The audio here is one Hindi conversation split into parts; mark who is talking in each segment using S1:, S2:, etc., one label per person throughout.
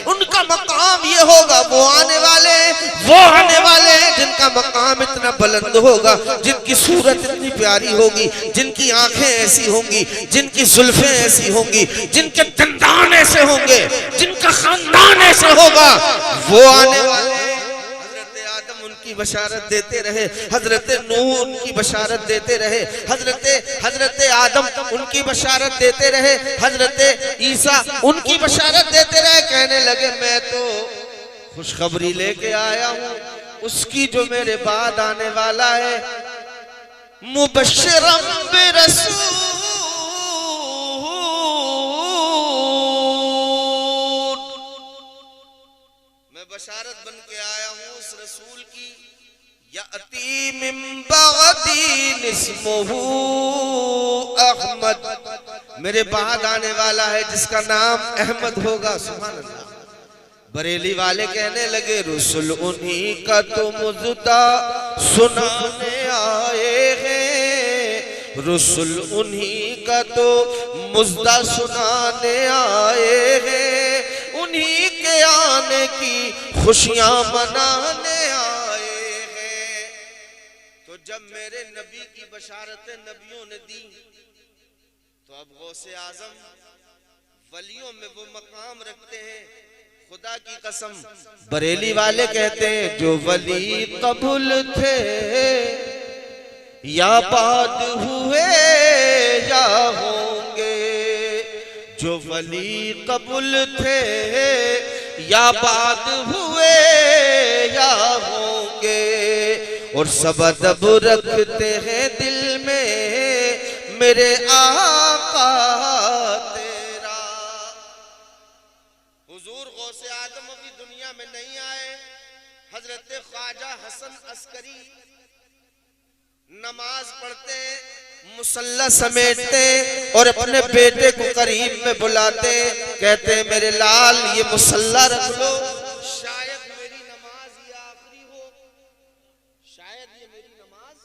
S1: उनका मकाम ये होगा, वो आने वाले हैं जिनका मकाम इतना बुलंद होगा, जिनकी सूरत इतनी प्यारी होगी, जिनकी आंखें ऐसी होंगी, जिनकी जुल्फें ऐसी होंगी, जिनके दंदान ऐसे होंगे, जिनका खानदान ऐसे होगा, वो आने वाले हैं। उनकी बशारत देते रहे, हजरत नूह उनकी बशारत देते रहे, हजरत आदम उनकी बशारत देते रहे, हजरत ईसा उनकी बशारत देते रहे। कहने लगे मैं तो खुशखबरी लेके आया हूँ उसकी जो मेरे बाद आने वाला है, मुबश्शिरम बिरसूल, मैं बशारत बन के आया हूँ उस रसूल की, याती मिन बअदी इस्मुहु अहमद, मेरे बाद आने वाला है जिसका नाम अहमद होगा। सुभान अल्लाह। बरेली वाले कहने लगे रसूल उन्हीं का तो मुज़्दा सुनाने आए हैं, रसूल उन्हीं का तो मुज़्दा सुनाने आए हैं, उन्हीं के आने की खुशियां मनाने आए हैं। तो जब मेरे नबी की बशारतें नबियों ने दी तो अब गौसे आजम वलियों में वो मकाम रखते हैं। खुदा की कसम बरेली वाले कहते हैं जो वली कबूल थे या बाद हुए या होंगे, जो वली कबूल थे या बाद हुए या होंगे, और सब अदब रखते हैं दिल में मेरे आका तेरा। हुजूर गौसे आदम अभी दुनिया में नहीं आए। हजरत ख्वाजा हसन अस्करी नमाज पढ़ते, मुसल्ला समेटते और अपने बेटे को करीब में बुलाते, कहते मेरे लाल ये मुसल्ला रख लो, शायद मेरी नमाज ये आखिरी हो, शायद ये मेरी नमाज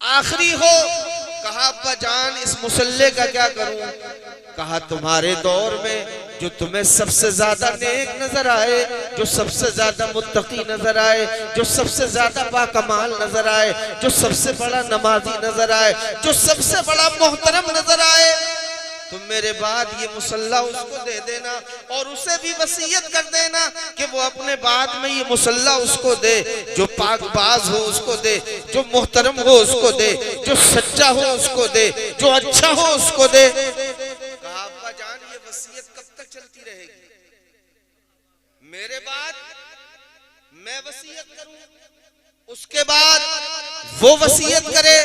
S1: आखिरी हो। कहा अब्बा जान इस मुसल्ले का क्या करूं? कहा तुम्हारे दौर में जो तुम्हें सबसे ज्यादा नेक नजर आए, जो सबसे ज्यादा मुत्तकी नजर आए, जो सबसे ज्यादा बाकमाल नजर आए, जो सबसे बड़ा नमाजी नजर आए, जो सबसे बड़ा मोहतरम नजर आए, तुम मेरे बाद ये मुसल्ला उसको दे देना और उसे भी वसीयत कर देना कि वो अपने बाद में ये मुसल्ला उसको दे, जो पाकबाज हो उसको दे, जो मोहतरम हो उसको दे, जो सच्चा हो उसको दे, जो अच्छा हो उसको दे। कहा अब्बा जान ये वसीयत कब तक चलती रहेगी? मेरे बाद मैं वसीयत करूं, उसके बाद वो वसीयत करे,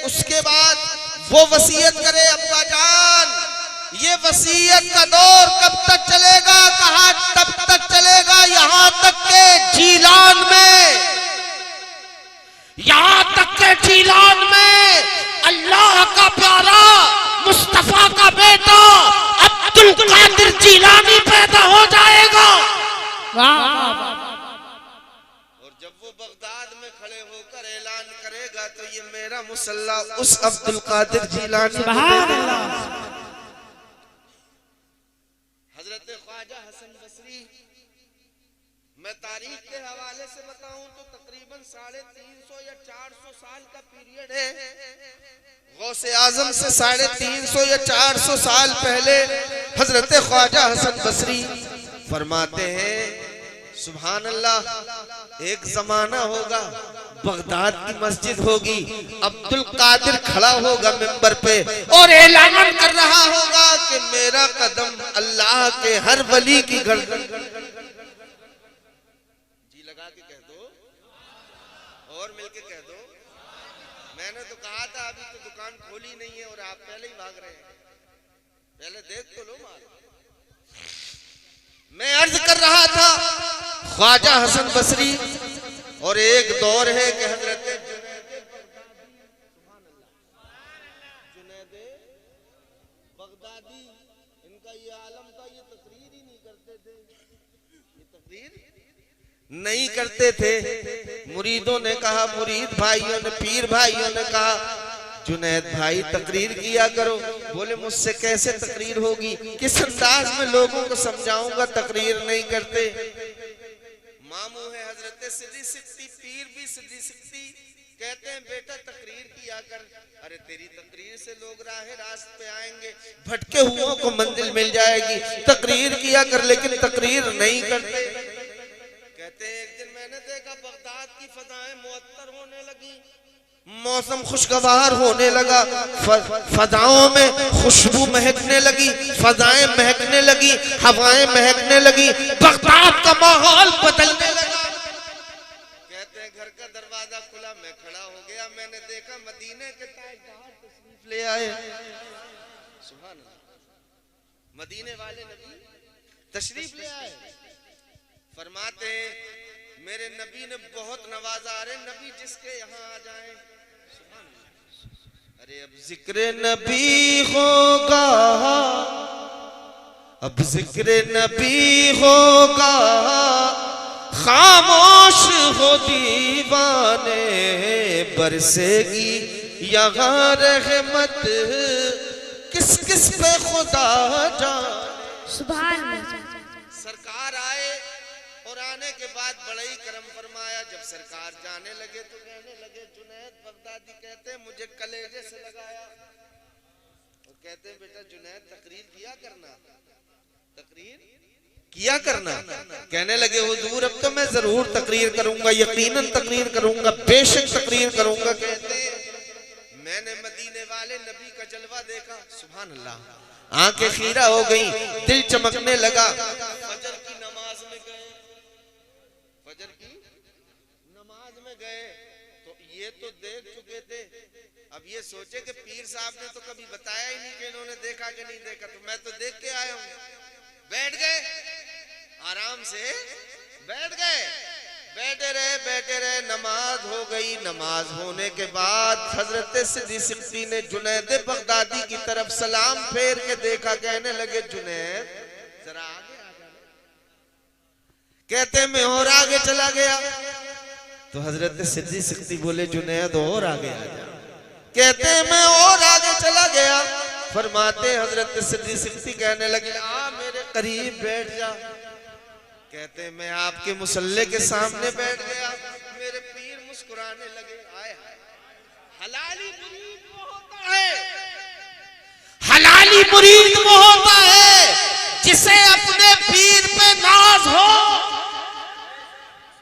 S1: उसके बाद वो वसीयत करे। अब्बा जान ये वसीयत का दौर कब तक चलेगा? कहा तब तक चलेगा यहां तक के जीलान में, यहां तक के जीलान में अल्लाह का प्यारा मुस्तफा का बेटा अब्दुल कादिर जीलानी पैदा हो जाएगा। और जब वो बगदाद में खड़े होकर ऐलान करेगा तो ये मेरा मुसल्ला उस अब्दुल कादिर जीलानी। हजरत ख्वाजा हसन बसरी, मैं तारीख के हवाले से बताऊं तो तकरीबन 350 या 400 साल का पीरियड है। गौसे आजम से 350 या 400 साल पहले हजरत ख्वाजा हसन बसरी फरमाते हैं सुभान अल्लाह, एक जमाना होगा बगदाद की मस्जिद होगी, अब्दुल कादिर खड़ा होगा मिंबर पे और ऐलान कर रहा होगा कि मेरा कदम अल्लाह के हर वली की गर्दन। जी लगा के कह दो और मिलके कह दो। मैंने तो कहा था अभी तो दुकान खोली नहीं है और आप पहले ही भाग रहे हैं, पहले देख तो लो माल। मैं अर्ज कर रहा था ख्वाजा हसन बसरी, और एक दौर है कि हजरत जुनैद बगदादी, इनका ये आलम था, ये तकरीर ही नहीं करते थे, ये तकरीर नहीं करते थे। मुरीदों ने कहा, मुरीद भाइयों ने, पीर भाइयों ने कहा जुनैद भाई तकरीर किया करो। बोले मुझसे कैसे तकरीर होगी, किस अंदाज में लोगों को समझाऊंगा, तकरीर नहीं करते। मामू है हजरत सिद्दी सिक्ती, पीर भी सिद्दी सिक्ती, कहते हैं बेटा तकरीर किया कर। अरे तेरी तकरीर से लोग राह रास्त पे आएंगे, भटके हुओं को मंजिल मिल जाएगी, तकरीर किया कर, लेकिन तकरीर नहीं करते। कहते हैं एक दिन मैंने देखा बगदाद की फजाएं मुअत्तर होने लगी, मौसम खुशगवार होने लगा, फजाओं में खुशबू महकने लगी, फजाएं महकने लगी, हवाएं महकने लगी, बगदाद का माहौल बदलने लगा। कहते हैं घर का दरवाजा खुला, मैं खड़ा हो गया, मैंने देखा मदीने के ताजदार तशरीफ ले आए। सुभान अल्लाह, मदीने वाले नबी तशरीफ ले आए। फरमाते मेरे नबी ने बहुत नवाजा, अरे नबी जिसके यहाँ आ जाए। अरे अब जिक्र नबी होगा, अब जिक्र नबी होगा, खामोश हो दीवाने, बरसेगी यहाँ रहमत, किस किस पे खुदा जाने। सुभान अल्लाह। सरकार आए और आने के बाद बड़ा ही करम फरमाया। जब सरकार जाने लगे तो कहने लगे, जुनैद बगदादी कहते हैं मुझे कलेजे से लगाया और कहते हैं बेटा जुनैद तकरीर किया करना, तकरीर किया करना। कहने लगे हुजूर अब तो मैं जरूर तकरीर करूंगा, यकीनन तकरीर करूंगा, बेशक तकरीर करूंगा। कहते मैंने मदीने वाले नबी का जलवा देखा, सुभान अल्लाह, आंखें खीरा हो गई, दिल चमकने लगा। फजर की नमाज में गए, फजर की नमाज में गए तो ये तो देख चुके थे, अब ये सोचे कि पीर साहब ने तो कभी बताया ही नहीं कि इन्होंने देखा कि नहीं देखा, तो मैं तो देख के आया हूं। बैठ गए, आराम से बैठ गए, बैठे रहे, नमाज हो गई। नमाज होने के बाद हजरत सिद्दी सिक्ती ने जुनैद बगदादी की तरफ सलाम फेर के देखा, कहने लगे जुनैद जरा आगे आ जा। कहते मैं और आगे चला गया तो हजरत सिद्दी सिक्ती बोले जुनैद और आगे आ जा। कहते मैं और आगे चला गया, फरमाते हजरत सिद्दी सिक्ती कहने लगे आ मेरे करीब बैठ जा। कहते मैं आपके मुसल्ले के सामने बैठ गया, मेरे पीर मुस्कुराने लगे। आए हलाली मुरीद वो होता है, हलाली मुरीद वो होता है जिसे अपने पीर पे नाज हो,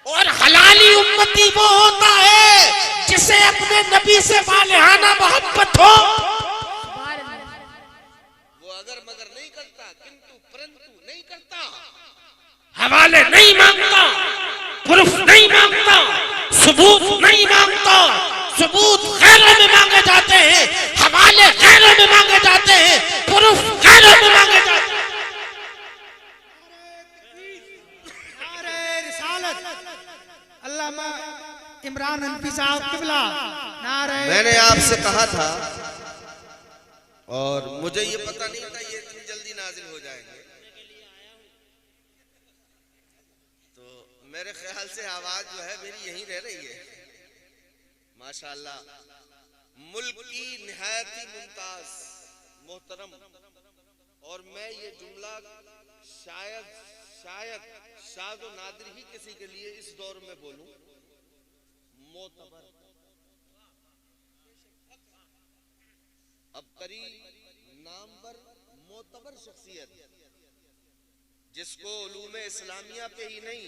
S1: और हलाली उम्मती वो होता है जिसे अपने नबी से वालिहाना मोहब्बत हो। वो अगर मगर नहीं करता, किंतु परंतु नहीं करता, हवाले नहीं मांगता, प्रूफ नहीं मांगता, सबूत नहीं मांगता। सबूत गैरों में मांगे जाते हैं, हवाले गैरों में मांगे जाते हैं, प्रूफ गैरों में मांगे जाते हैं।
S2: नारे रिसालत अल्लामा इमरान हनफी साहब किबला नारे।
S1: मैंने आपसे कहा था और मुझे ये पता नहीं था ये इतनी जल्दी नाजिल हो जाएंगे, मेरे ख्याल से आवाज जो है मेरी यहीं रह रही है। माशाअल्लाह, मुल्क की निहायत ही मुमताज मोहतरम, और मैं ये जुमला शायद शाद व नादिर ही किसी के लिए इस दौर में बोलूं, मोतबर अबकरी नामवर मोतबर शख्सियत, जिसको उलूम इस्लामिया पे ही नहीं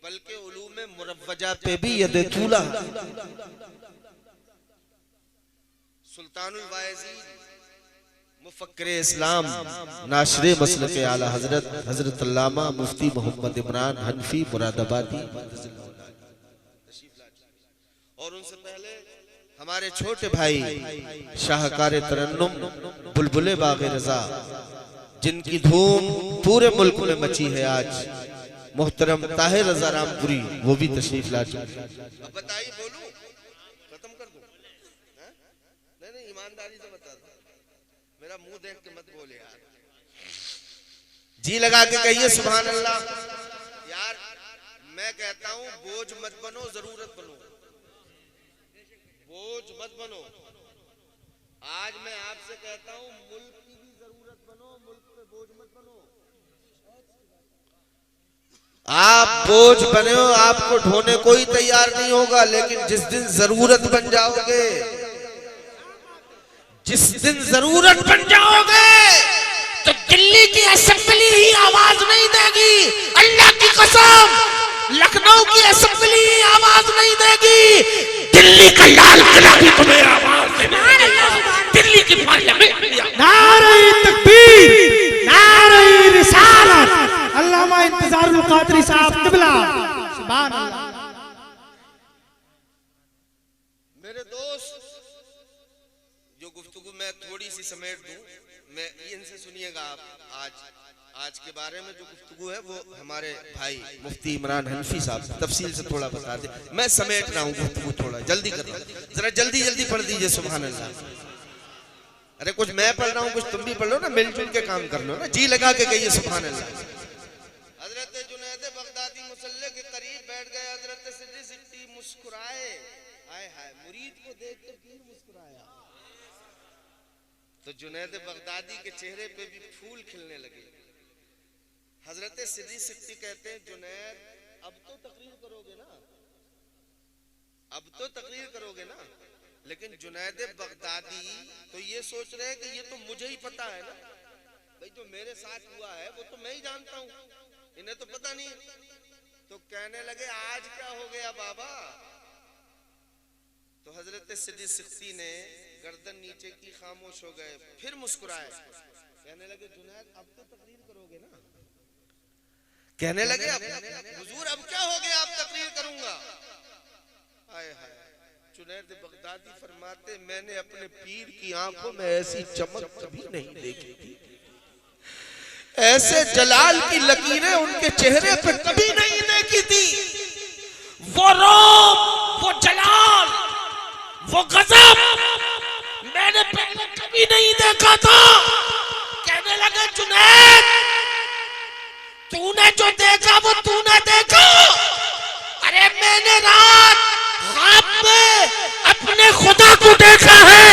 S1: बल्कि उलूम मुरव्वजा पे भी यद तूला, सुल्तानुल वाइज़ीद मुफक्किर इस्लाम नाशरे मसलक आला हजरत हजरत अल्लामा मुफ्ती मोहम्मद इमरान हनफी मुरादाबादी, और उनसे पहले हमारे छोटे भाई शाहकार तरन्नुम बुलबुले बाग़े रज़ा, जिनकी धूम पूरे मुल्क में मची है आज, मोहतरम ताहिर रज़ा रामपुरी, वो भी तशरीफ ला चुके। अब बताइए, बोलूं खत्म कर दूं? नहीं ईमानदारी से बता दो, मेरा मुंह देख के मत बोले यार, जी लगा के कहिए सुभान अल्लाह। यार मैं कहता हूं बोझ मत बनो, जरूरत बनो, बोझ मत बनो। आज मैं आपसे कहता हूं मुल्क की भी जरूरत बनो, मुल्क पे बोझ मत बनो। आप बोझ बने हो, आपको ढोने कोई तैयार नहीं होगा, लेकिन जिस दिन जरूरत बन जाओगे, जिस दिन जरूरत बन जाओगे तो दिल्ली की असेंबली ही आवाज नहीं देगी। अल्लाह की कसम, लखनऊ की असेंबली ही आवाज नहीं देगी, दिल्ली का लाल किला भी तुम्हें आवाज देगा। दिल्ली की पार्लियामेंट।
S2: नारे तकबीर, नारे रिसालत। अल्लामा इंतजारुल कादरी साहब क़िबला। सुभान अल्लाह।
S1: मेरे दोस्त, जो गुफ्तगू मैं थोड़ी सी समेट दूं, मैं इनसे सुनिएगा आप। आज के बारे में जो गुफ्तगू है वो हमारे भाई मुफ्ती इमरान हनफी साहब तफसील से थोड़ा बता दे। मैं समेट रहा हूँ गुफ्तगू, थोड़ा जल्दी कर रहा हूँ, जरा जल्दी जल्दी पढ़ दीजिए। सुभान अल्लाह। अरे कुछ मैं पढ़ रहा हूँ, कुछ तुम भी पढ़ लो ना, मिलजुल के काम कर लो ना, जी लगा के कहिए सुभान अल्लाह। हजरत जुनैद बगदादी मुसल्ले के करीब बैठ गए। हजरत सिद्दी सिद्दी मुस्कुराए। हाय हाय, मुरीद को देख कर पीर मुस्कुराया। तो जुनैद बगदादी के चेहरे पे भी फूल खिलने लगे। हजरत सिद्दी सिद्दी कहते हैं, जुनैद अब तो तकरीर करोगे ना, अब तो तकरीर करोगे ना। लेकिन जुनैद बगदादी तो ये सोच रहे हैं कि ये तो मुझे ही पता है ना भाई, जो मेरे साथ हुआ है वो तो मैं ही जानता हूं, इन्हें तो पता नहीं। तो कहने लगे, आज क्या हो गया बाबा? तो हजरत सिद्दी सिद्दी ने गर्दन नीचे की, खामोश हो गए, फिर मुस्कुराए। कहने लगे, जुनैद अब तो तकरीर करोगे ना? कहने लगे, हुजूर अब क्या हो गया, अब तकरीर करूंगा। हाय हाय। जुनैद बगदादी फरमाते, मैंने अपने पीर की आंखों में ऐसी चमक कभी नहीं देखी थी, ऐसे जलाल की लकीरें उनके चेहरे पे कभी नहीं देखी थी। वो रोब, वो जलाल, वो गजब मैंने पहले कभी नहीं देखा था। कहने लगे, जुनैद तूने जो देखा वो तूने देखा। अरे मैंने रात ख्वाब में अपने खुदा को देखा है।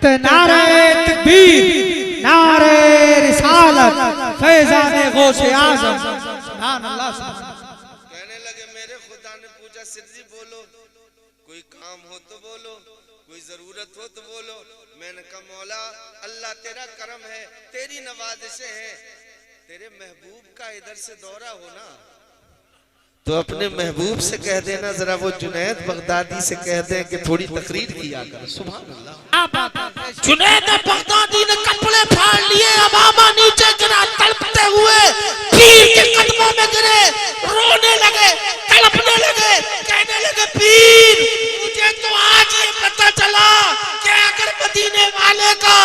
S2: तो नारे तकबीर, नारे रिसालत, फैज़ाने गौसे आज़म। सुभान अल्लाह।
S1: कहने लगे, मेरे खुदा ने पूछा, सिद्दी बोलो, कोई काम हो तो बोलो, कोई जरूरत हो तो बोलो। मैंने कहा, मौला अल्लाह तेरा करम है, तेरी नवाजिशें हैं, तेरे महबूब का इधर से दौरा हो ना, तो अपने महबूब से कह देना, जरा वो जुनैद बगदादी से कह दें कि थोड़ी तकरीर किया कर। सुभान अल्लाह। जुनैद बगदादी ने कपड़े फाड़ लिए, अबामा नीचे गिरा, तड़पते हुए पीर के कदमों में गिरे, रोने लगे, तड़पने लगे, कहने लगे, पीर मुझे तो आज ये पता चला कि अगर मदीने वाले का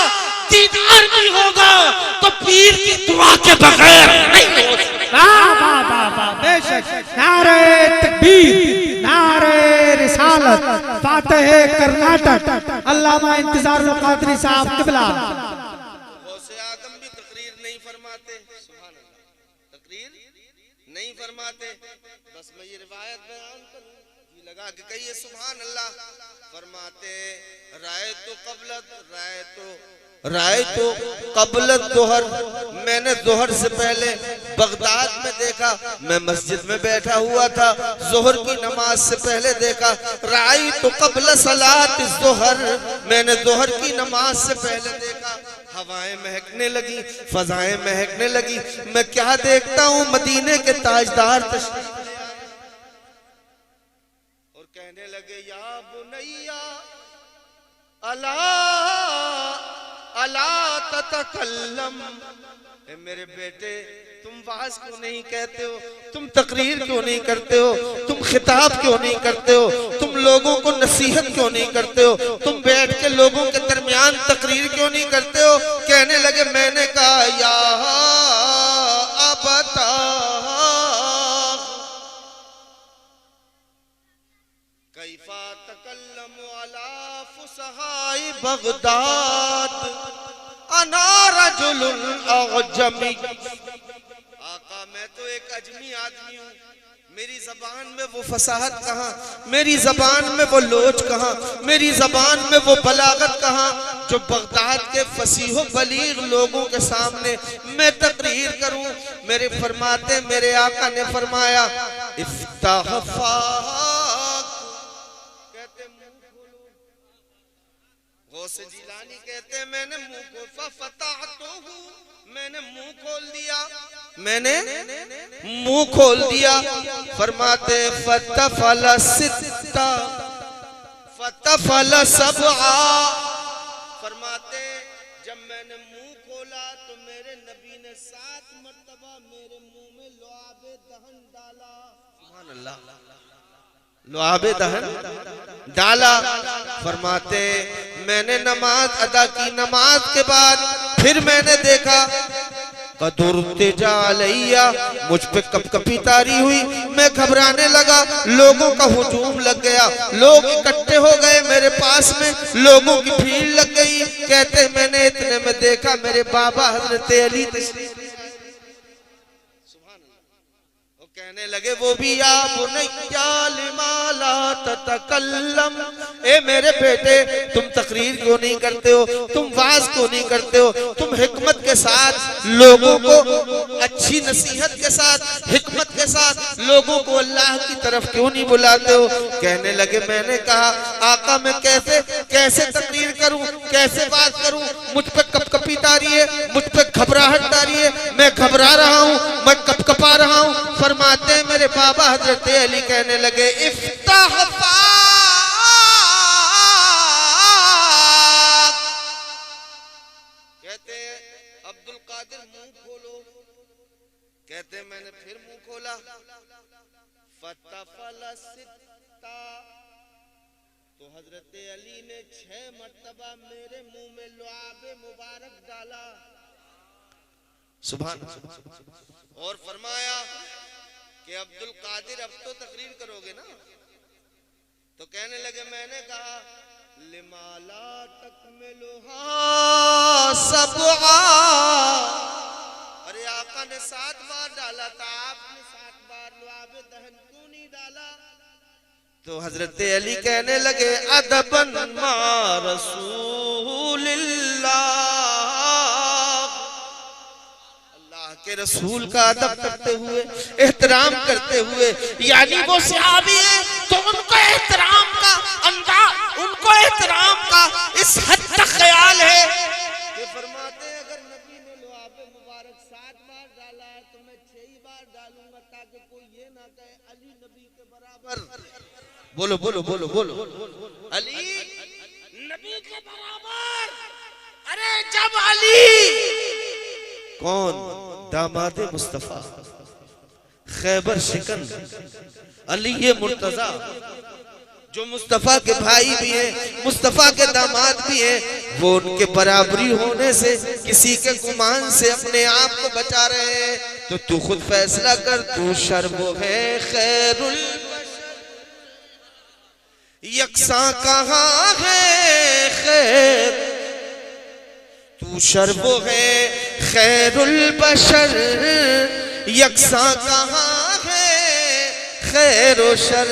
S1: दीदार नहीं होगा तो पीर की दुआ के बगैर नहीं हो सकता।
S2: बेशक। नारे तकबीर, नारे रिसालत, फातिह कर्नाटक, अल्लामा इंतजारुल कादरी साहब क़िबला।
S1: गौसे आदम भी तकरीर नहीं फरमाते। सुभान अल्लाह। तकरीर नहीं फरमाते। बस मैं ये रिवायत बयान करूं, जी लगा के कहिए सुभान अल्लाह। फरमाते, राय तो कबल दोहर, मैंने दोहर से पहले बगदाद में देखा, मैं मस्जिद में बैठा हुआ था, जोहर की नमाज से पहले देखा। राय तो कबल सलात जोहर, मैंने दोहर की नमाज से पहले देखा। हवाएं महकने लगी, फजाएं महकने लगी, मैं क्या देखता हूँ, मदीने के ताजदार तशरीफ और कहने लगे, या बुनैया अला अला ततकल्लम, मेरे बेटे तुम वाज क्यों नहीं कहते हो, तुम तकरीर क्यों नहीं करते हो, तुम खिताब क्यों नहीं करते हो, तुम लोगों को नसीहत क्यों नहीं करते हो, तुम बैठ के लोगों के दरमियान तकरीर क्यों नहीं करते हो। कहने लगे, मैंने कहा, या अबता कैफा तकल्लमु अला फुसहाई बगदाद अना रजुलुन अजमी। आका मैं तो एक अजमी आदमी हूँ, मेरी जबान में वो फसाहत कहाँ, मेरी जबान में वो लोच कहाँ, मेरी जबान में वो बलागत कहाँ जो बगदाद के फसीहो बलीग लोगों के सामने मैं तकरीर करूं। मेरे फरमाते मेरे आका ने फरमाया इफ्ताह फाक, कहते मुंह खोलो। गौसे जिलानी कहते मैंने मुंह को फतहतहु, मैंने मुंह खोल दिया, मैंने मुंह खोल दिया। फरमाते फतफल सित्ता फतफल सबआ, फरमाते जब मैंने मुंह खोला तो मेरे नबी ने 7 मर्तबा मेरे मुंह में लुआबे दहन डाला। सुभान अल्लाह, लुआबे दहन डाला। फरमाते मैंने नमाज अदा की, नमाज के बाद फिर मैंने देखा कदुरते जालैया, मुझ पे कपकपी तारी हुई, मैं घबराने लगा, लोगों का हुजूम लग गया, लोग इकट्ठे हो गए मेरे पास में, लोगों की भीड़ लग गई। कहते मैंने इतने में देखा मेरे बाबा हजरत अली तशरीफ, कहने लगे वो भी या बुनैया लिमा ला ततकल्लम, ए मेरे बेटे तुम तकरीर क्यों नहीं करते हो, तुम वाज क्यों नहीं करते हो, तुम हिकमत के साथ लोगों को, अच्छी नसीहत के साथ, हिकमत के साथ लोगों को अल्लाह की तरफ क्यों नहीं बुलाते हो। कहने लगे मैंने कहा आका मैं कैसे कैसे तकरीर करूं, कैसे बात करूं, मुझ पे कपकपी तारी है, मुझ पे घबराहट तारी है, मैं घबरा रहा हूं, मैं कपकपा रहा हूं। फरमाते हैं मेरे बाबा हजरत अली कहने लगे इफ्ताह फाक, कहते हैं अब्दुल कादिर मुंह खोलो। कहते मैंने फिर मुंह खोला, फतफल सित्ता, तो हजरत अली ने 6 मर्तबा मेरे मुंह में लुआबे मुबारक डाला। सुभान। और फरमाया कि अब्दुल कादिर अब तो तकरीर करोगे ना, तो कहने लगे मैंने कहा लिमाला तकमिलुहा सबआ, अरे आका ने 7 बार डाला था, आपने 7 बार लुआबे दहन क्यों नहीं डाला। तो हजरत अली कहने लगे अदबन मा रसूलिल्लाह, के रसूल का अदब करते हुए, एहतराम करते हुए, यानी वो सहाबी है तो उनको एहतराम का अंदाज, उनको एहतराम का इस हद तक ख्याल है कि फरमाते हैं अगर नबी ने लुआबे मुबारक 7 बार डाला है तो मैं 6 ही बार डालूंगा ताकि कोई ये ना कहे अली नबी के बराबर। बोलो बोलो बोलो बोलो, अली नबी के बराबर। अरे जब अली कौन, दामाद मुस्तफा खैबर शिकन अली ये मुर्तजा जो मुस्तफा के भाई भी हैं, मुस्तफा के दामाद भी हैं, वो उनके बराबरी होने से किसी के गुमान से अपने आप को बचा रहे हैं। तो तू खुद फैसला कर, तू शर्मो है खैरुल यकसा कहाँ है खैर, तू शर्मो है खैरुल बशर यकसा कहाँ है खैरो शर।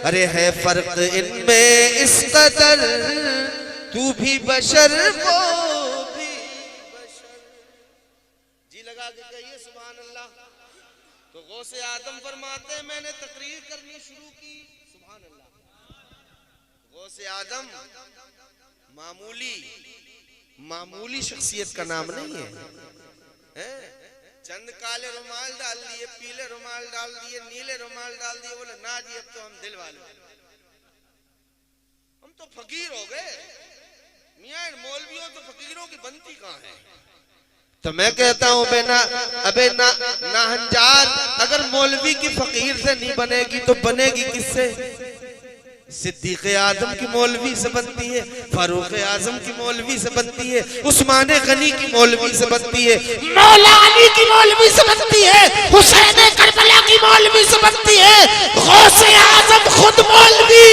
S1: अरे है फर्क इनमें इस कदर, तू भी बशर वो भी बशर। जी लगा के कहिए सुभान अल्लाह। तो गौसे आदम फरमाते हैं मैंने तकरीर करनी शुरू की। सुभान अल्लाह। गौसे आदम मामूली शख्सियत का नाम नहीं है, चंद काले रुमाल डाल दिए, पीले रुमाल डाल दिए, नीले रुमाल डाल दिए, बोले ना जी अब तो हम दिल वाले, हम तो फकीर हो गए। मियां मौलवियों तो फकीरों की बनती कहाँ है। तो मैं कहता हूँ अबे नाहंजाद, अगर मौलवी की फकीर से नहीं बनेगी तो बनेगी किससे। सिद्दीक़ आज़म की मौलवी से बनती है, फारूक आज़म की मौलवी से बनती है, उस्मान गनी की मौलवी से बनती है, मौला अली की मौलवी से बनती है, हुसैन करबला की मौलवी से बनती है, गौसे आज़म खुद मौलवी।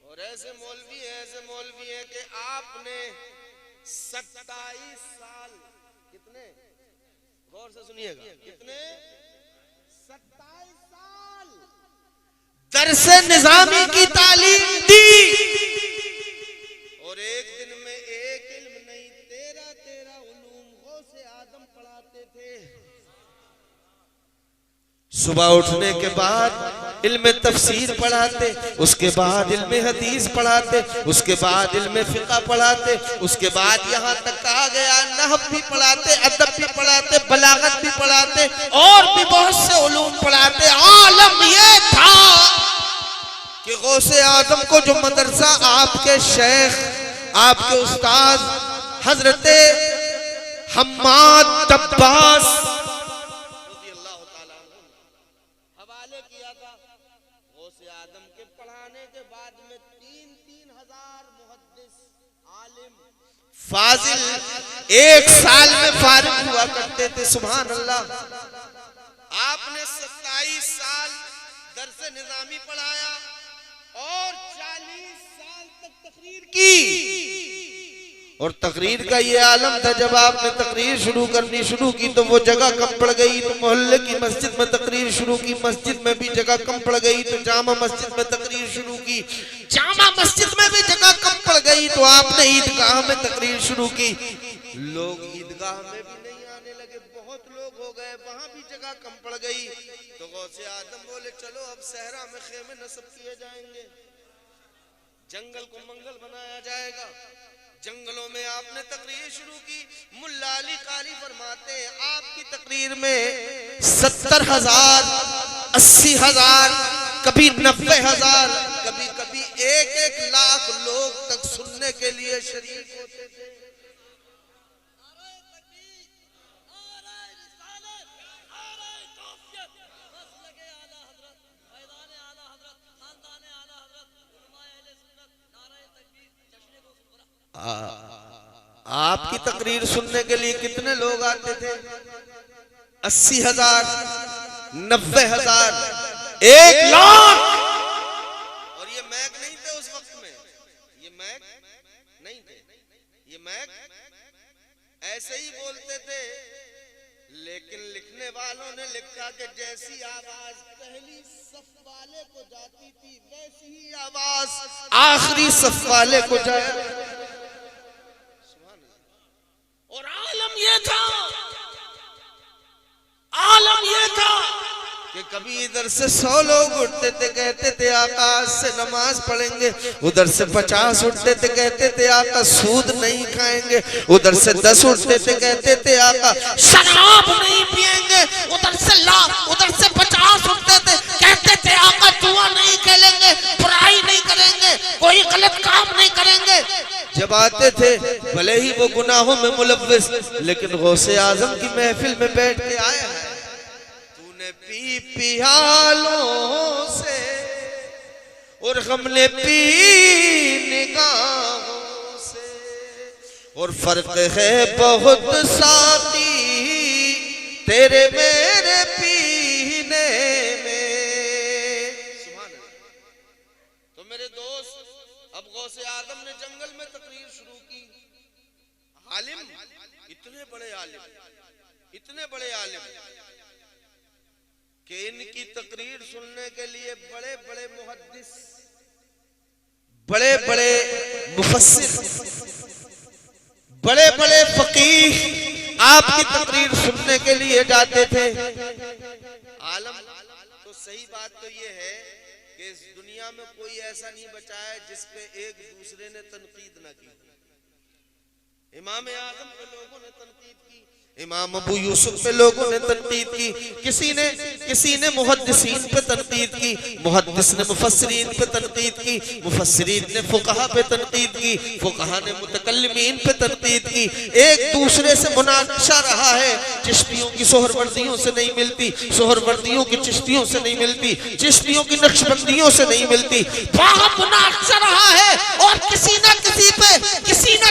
S1: और ऐसे मौलवी है कि आपने 27 साल, कितने गौर से सुनिएगा, कितने 27 साल दरसे निजामी की तालीम दी और एक दिन में एक इल्म नहीं 13 उलूम गौसे आदम पढ़ाते थे। सुबह उठने के बाद इल्म तफसीर पढ़ाते, उसके बाद इल्म हदीस पढ़ाते, उसके बाद इल्म फिक़ह पढ़ाते, उसके बाद यहाँ तक कहा गया नहव भी पढ़ाते, अदब भी पढ़ाते, बलागत भी पढ़ाते और भी बहुत से उलूम पढ़ाते। आलम ये था कि गौसे आदम को जो मदरसा आपके शेख, आपके उस्ताद हजरत हम्माद अब्बास फाजिल एक साल में फारिग हुआ करते थे। सुभान अल्लाह। आपने 27 साल दरसे निजामी पढ़ाया और 40 साल तक तकरीर की। और तकरीर का ये आलम था, जब आपने तकरीर शुरू करनी शुरू की तो वो जगह कम पड़ गई, तो मोहल्ले की मस्जिद में तकरीर शुरू की, मस्जिद में भी जगह कम पड़ गई तो जामा मस्जिद में तकरीर शुरू की, जामा मस्जिद में भी जगह कम पड़ गई तो आपने ईदगाह में तकरीर शुरू की। लोग ईदगाह में भी नहीं आने लगे, बहुत लोग हो गए, वहां भी जगह कम पड़ गई तो गौसे आदम बोले चलो अब सहरा में खेमे नस्ब किए जाएंगे, जंगल को मंगल बनाया जाएगा। जंगलों में आपने तकरीर शुरू की। मुल्ला अली कारी फरमाते हैं आपकी तकरीर में 70,000, 80,000, कभी 90,000, कभी कभी 1-1 लाख लोग तक सुनने के लिए शरीक होते थे। आपकी तकरीर सुनने के लिए कितने लोग आते थे? 80,000, 90,000, 1 लाख। और ये मैक नहीं थे उस वक्त में, ये मैक नहीं थे, ये मैक ऐसे ही बोलते थे। लेकिन लिखने वालों ने लिखा कि जैसी आवाज पहली सफ वाले को जाती थी वैसी ही आवाज आखिरी सफ वाले को जाए। और आलम ये था, आलम ये था कि कभी इधर से 100 लोग उठते थे, कहते थे आका आज से नमाज पढ़ेंगे, उधर से 50 उठते थे, कहते थे आका सूद नहीं खाएंगे, उधर से 10 उठते थे, कहते थे आका शराब नहीं पिएंगे, उधर से 50 उठते थे, कहते थे आका जुआ नहीं खेलेंगे, बुराई नहीं करेंगे, कोई गलत काम नहीं करेंगे। जब आते थे भले ही वो गुनाहों में मुलव्विस, लेकिन गौसे आजम की महफिल में बैठ के आया है, तूने पी पियालों से और हमने पी निगाहों से, और फर्क है बहुत साथी तेरे मेरे पीने में। तो मेरे दोस्त, अब गौसे आदम ने जंगल में तकरीर शुरू की। आलिम, इतने बड़े आलिम, इतने बड़े आलिम कि इनकी तकरीर सुनने के लिए बड़े बड़े मुहद्दिस, बड़े बड़े मुफस्सिर, बड़े बड़े फकीह आपकी तकरीर सुनने के लिए जाते थे। आलम, तो सही बात तो ये है कि इस दुनिया में कोई ऐसा नहीं बचा है जिस पे एक दूसरे ने तनकीद ना की। इमाम आजम पे लोगों ने तनकीद की, इमाम अबू यूसुफ पे लोगों ने तनकीद की, किसी ने मुहद्दिसीन पे तनकीद की, मुहद्दिस ने मुफस्सिरीन पे तनकीद की, मुफस्सिरीन ने फुक़हा पे तनकीद की, फुक़हा ने मुतकल्लिमीन पे तनकीद की। एक दूसरे से मुनाज़ा रहा है। चिश्तियों की सोहरवर्दियों से नहीं मिलती, सोहरवर्दियों की चिश्तियों से नहीं मिलती, चिश्तियों की नक्शबंदियों से नहीं मिलती। बहुत मुनाज़ा रहा है और किसी न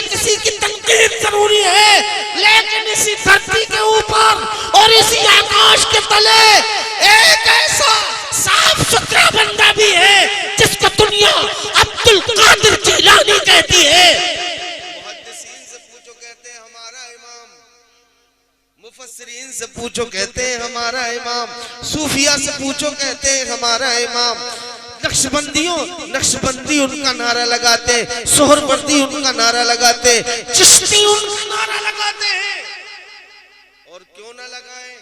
S1: किसी की तनकीद जरूरी है। लेकिन इसी धरती के ऊपर और इसी आकाश के तले एक ऐसा साफ सुथरा बंदा भी है जिसको दुनिया अब्दुल कादिर जिलानी कहती है। मुहद्दिसीन से पूछो, कहते हैं हमारा इमाम मुफस्सिरीन से पूछो कहते हैं हमारा इमाम, सूफिया से पूछो कहते हैं हमारा इमाम। नक्शबंदी उनका नारा लगाते, सोहरवर्दी उनका नारा लगाते, चिश्ती उनका नारा लगाते हैं। और क्यों ना लगाएं,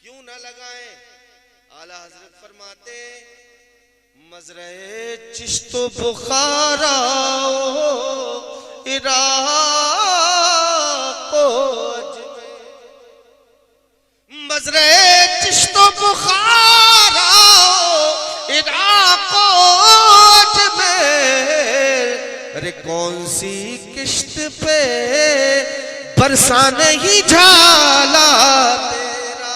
S1: क्यों ना लगाएं? आला हजरत फरमाते मजरे चिश्तो बुखारा इराको मजरे चिश्तो बुखारा इराको में, अरे कौन सी किश्त पे बरसा नहीं झाला तेरा।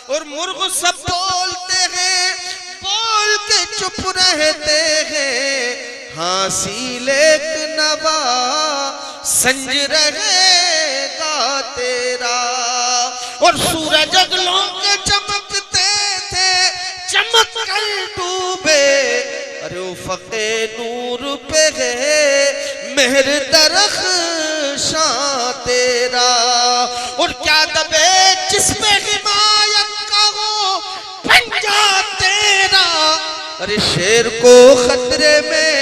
S1: और मुर्ग सब बोलते हैं, बोल के चुप रहते हैं, हासिल एक नवा संज रहेगा तेरा। और सूरज अगलों के चमकते थे, चमक कर डूबे, अरे उफ़क़े नूर पे है मेहर दरख्शां तेरा। और क्या दबे जिसमें हिमायत का हो पंजा तेरा, अरे शेर को खतरे में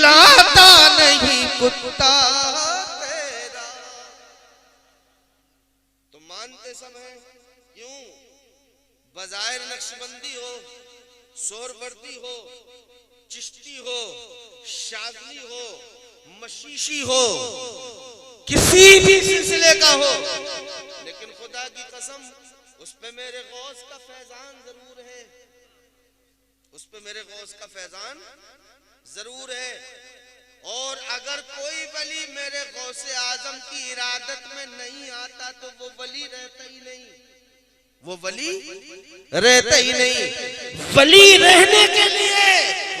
S1: लाता नहीं कुत्ता तेरा। तो मानते सब हैं, क्यों? बज़ाहिर नक्शबंदी हो, सोहरवर्दी हो, चिश्ती हो, शाज़ली हो, मशीशी हो, किसी भी सिलसिले का हो, लेकिन खुदा की कसम उस पे मेरे गौस का फैजान जरूर है, उस पे मेरे गौस का फैजान जरूर है। और अगर कोई वली मेरे गौसे आजम की इरादत में नहीं आता तो वो वली रहता ही नहीं, वो वली रहता ही नहीं। वली रहने के लिए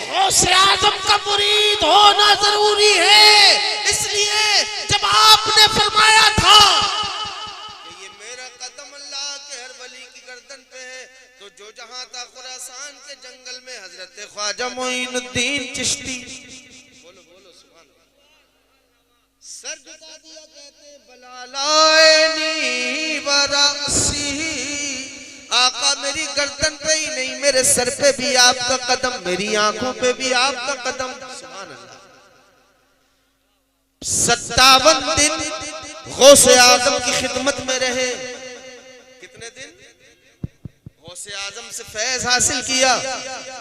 S1: गौसे आजम का मुरीद होना जरूरी है। इसलिए जब आपने फरमाया था कि ये मेरा कदम अल्लाह के हर वली की गर्दन पे है, तो जो जहां था खुरासान के जंगल में हजरत ख्वाजा मोइनुद्दीन चिश्ती, बोलो बोलो सुभान अल्लाह, सर झुका दिया कहते बलालायनी वरासी, आका मेरी गर्दन पे ही नहीं मेरे सर पे भी आपका कदम, मेरी आंखों पे भी आपका कदम। सुभान अल्लाह। 57 दिन गौसे आजम की खिदमत में रहे। कितने दिन? गौसे आजम से फैज हासिल किया,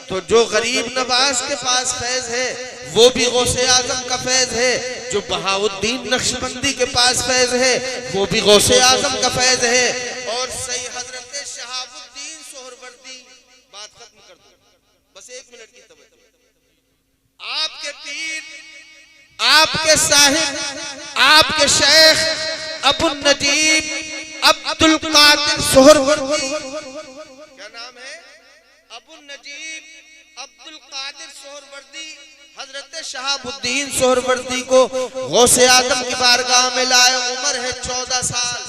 S1: तो जो गरीब नवाज के पास फैज है वो भी गौसे आजम का फैज है, जो बहाउद्दीन नक्शबंदी के पास फैज है वो भी गौसे आजम का फैज है। और सही हजरत शहाबुद्दीन सोहरवर्दी, बात खत्म कर दो, बस 1 मिनट की तवज्जो। आपके पीर, आपके साहिब, आपके शेख अबू नजीब अब्दुल कादिर सोहरवर्दी, क्या नाम है? अबू नजीब अब्दुल कादिर सोहरवर्दी हजरत शहाबुद्दीन सोहरवर्दी को गौसे आदम की बारगाह में लाए। उम्र है 14 साल।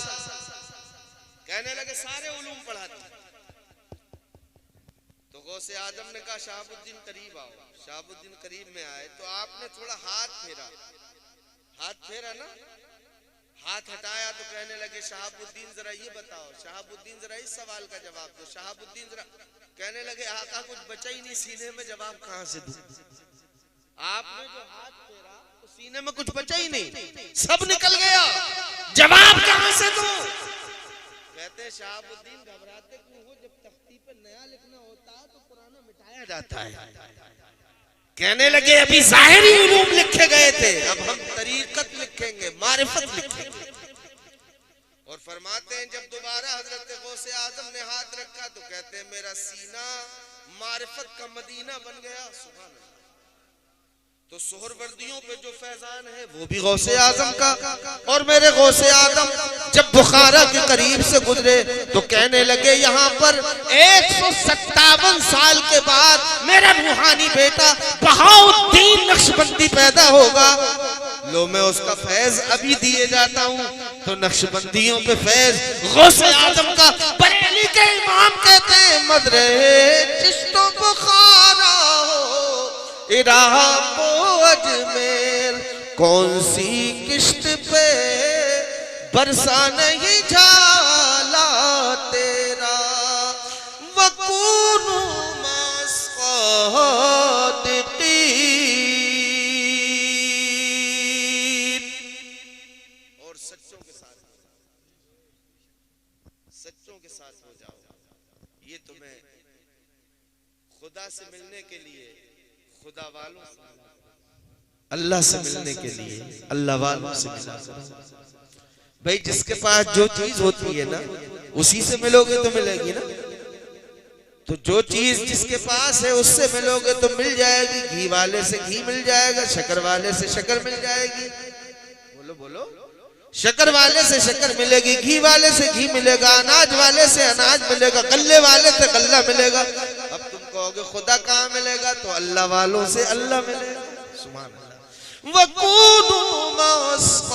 S1: कहने लगे सारे उलूम पढ़ाते, तो गौसे आदम ने कहा शहाबुद्दीन करीब आओ। शहाबुद्दीन करीब में आए तो आपने थोड़ा हाथ फेरा, हाथ फेरा ना, हाथ हटाया तो कहने लगे शहाबुद्दीन जरा ये बताओ, शहाबुद्दीन जरा इस सवाल का जवाब दो, शहाबुद्दीन जरा। कहने लगे आका कुछ बचा ही नहीं सीने में, जवाब कहां से दूं? आपने जो हाथ फेरा तो सीने में कुछ बचा ही नहीं, सब निकल गया, जवाब कहां से दूं? कहते शहाबुद्दीन घबराते क्यों हो, जब तख्ती पे नया लिखना होता है तो पुराना मिटाया जाता है। कहने लगे अभी ज़ाहिरी उलूम लिखे गए थे, अब हम तरीक़त लिखेंगे, मारिफत लिखेंगे। और फरमाते हैं जब दोबारा हजरत गौसे आजम ने हाथ रखा तो कहते हैं मेरा सीना मारिफत का मदीना बन गया। सुभान अल्लाह। तो सोहरवर्दियों पे जो फैजान है वो भी गौसे आजम का। और मेरे गौसे आजम जब बुखारा के करीब से गुजरे तो कहने लगे यहाँ पर 157 साल के बाद मेरा रूहानी बेटा बहाउद्दीन नक्शबंदी पैदा होगा। लो मैं उसका फैज अभी दिए जाता हूँ। तो नक्शबंदियों पे फैज गौसे आजम का बरेली के इमाम कहते हैं मदरे चिश्तो बुखारा इराको अजमेर, कौन सी किश्त पे बरसा नहीं जा सच्चों के साथ हो जाओ। ये तुम्हें खुदा से मिलने के लिए खुदा वालों से, अल्लाह से मिलने के लिए अल्लाह वालों से मिला करो। भाई जिसके पास जो चीज होती है ना उसी से मिलोगे तो मिलेगी ना। तो जो चीज जिसके पास है उससे मिलोगे तो मिल जाएगी। घी वाले से घी मिल जाएगा, शक्कर वाले से शक्कर मिल जाएगी। बोलो बोलो, शक्कर वाले से शक्कर मिलेगी, घी वाले से घी मिलेगा, अनाज वाले से अनाज मिलेगा, गल्ले वाले से गल्ला मिलेगा। अब तुम कहोगे खुदा कहाँ मिलेगा, तो अल्लाह वालों से अल्लाह मिलेगा। सुभान अल्लाह। वकूनू मस्सादिकीन।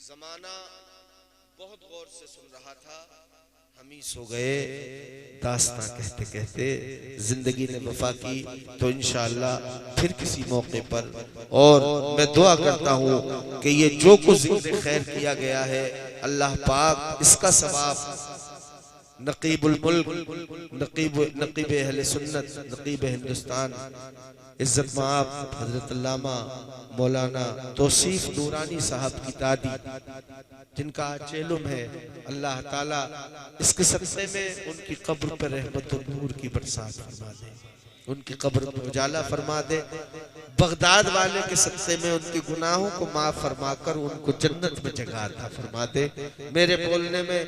S1: जमाना बहुत गौर से सुन रहा था, हम ही सो गए दास्तां कहते कहते। जिंदगी ने वफा की तो इंशाअल्लाह फिर किसी मौके पर। और मैं दुआ करता हूँ कि ये जो कुछ ज़िक्र खैर किया गया है अल्लाह पाक इसका सवाब नकीबुल मुल्क, नकीब अहले सुन्नत, नकीब हिंदुस्तान, इज्जत माब हजरत अल्लामा मौलाना तौसीफ नूरानी साहब की दादी जिनका चेलुम है, अल्लाह ताला इसके सदक़े में उनकी कब्र पर रहमत और नूर की बरसात फरमा दे, उनकी कब्र में उजाला फरमा दे। बगदाद वाले के सदक़े में उनके गुनाहों को माफ फरमाकर उनको जन्नत में जगह अता फरमा दे। मेरे बोलने में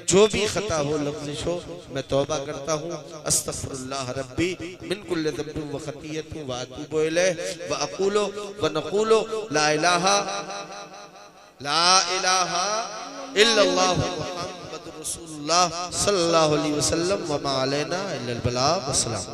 S1: जो भी खता हो, लफ्ज़िश हो, मैं तौबा करता हूँ। अस्तग़फिरुल्लाह रब्बी मिन कुल्लि ज़ंबिन व ख़तीयतिन व अतूबु इलैहि व अक़ूलु व नक़ूलु ला इलाहा इल्लल्लाह मुहम्मदुर रसूलुल्लाह सल्लल्लाहु अलैहि वसल्लम व मा अलैना इल्लल बलाग। अस्सलाम।